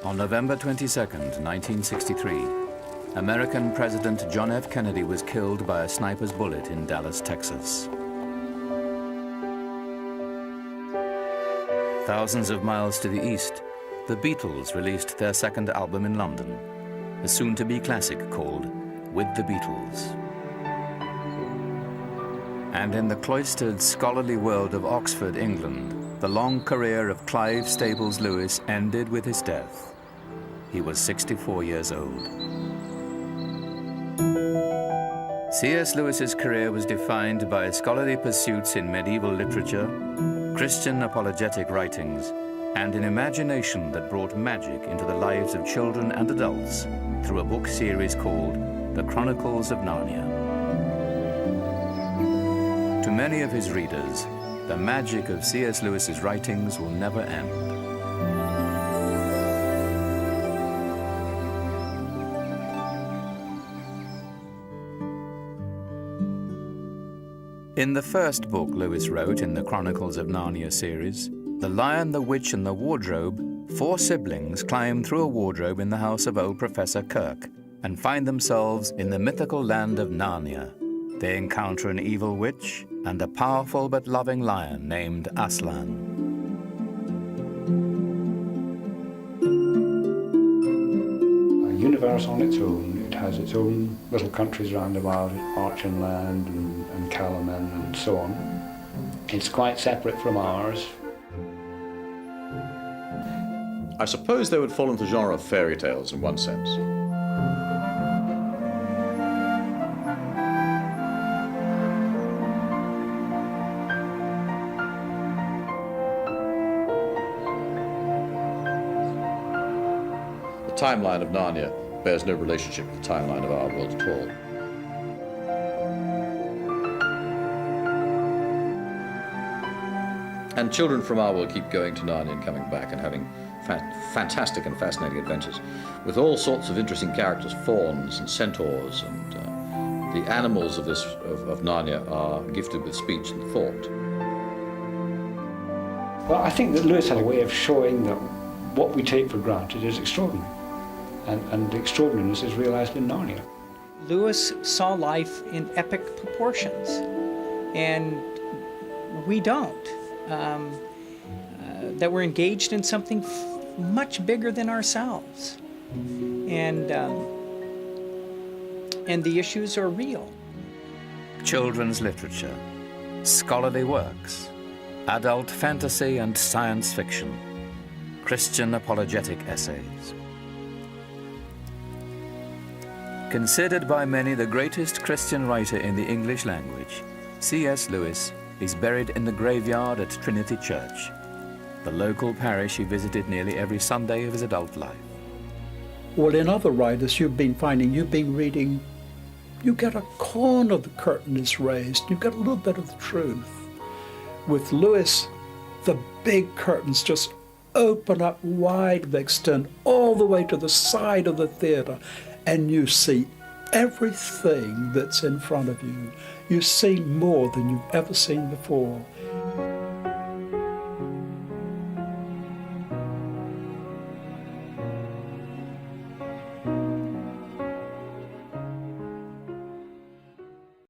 On November 22, 1963, American President John F. Kennedy was killed by a sniper's bullet in Dallas, Texas. Thousands of miles to the east, the Beatles released their second album in London, a soon-to-be classic called With the Beatles. And in the cloistered, scholarly world of Oxford, England, the long career of Clive Staples Lewis ended with his death. He was 64 years old. C.S. Lewis's career was defined by scholarly pursuits in medieval literature, Christian apologetic writings, and an imagination that brought magic into the lives of children and adults through a book series called The Chronicles of Narnia. To many of his readers, the magic of C.S. Lewis's writings will never end. In the first book Lewis wrote in the Chronicles of Narnia series, The Lion, the Witch, and the Wardrobe, 4 siblings climb through a wardrobe in the house of old Professor Kirk and find themselves in the mythical land of Narnia. They encounter an evil witch and a powerful but loving lion named Aslan. A universe on its own. It has its own little countries round about it, Archenland and Calaman and so on. It's quite separate from ours. I suppose they would fall into the genre of fairy tales in one sense. The timeline of Narnia bears no relationship with the timeline of our world at all. And children from our world keep going to Narnia and coming back and having fantastic and fascinating adventures with all sorts of interesting characters, fauns and centaurs, and the animals of Narnia are gifted with speech and thought. Well, I think that Lewis had a way of showing that what we take for granted is extraordinary. And the extraordinariness is realized in Narnia. Lewis saw life in epic proportions, and we don't. That we're engaged in something much bigger than ourselves, and the issues are real. Children's literature, scholarly works, adult fantasy and science fiction, Christian apologetic essays. Considered by many the greatest Christian writer in the English language, C.S. Lewis is buried in the graveyard at Trinity Church, the local parish he visited nearly every Sunday of his adult life. Well, in other writers you've been reading, you get a corner of the curtain is raised, you get a little bit of the truth. With Lewis, the big curtains just open up wide, they extend all the way to the side of the theater, and you see everything that's in front of you. You see more than you've ever seen before.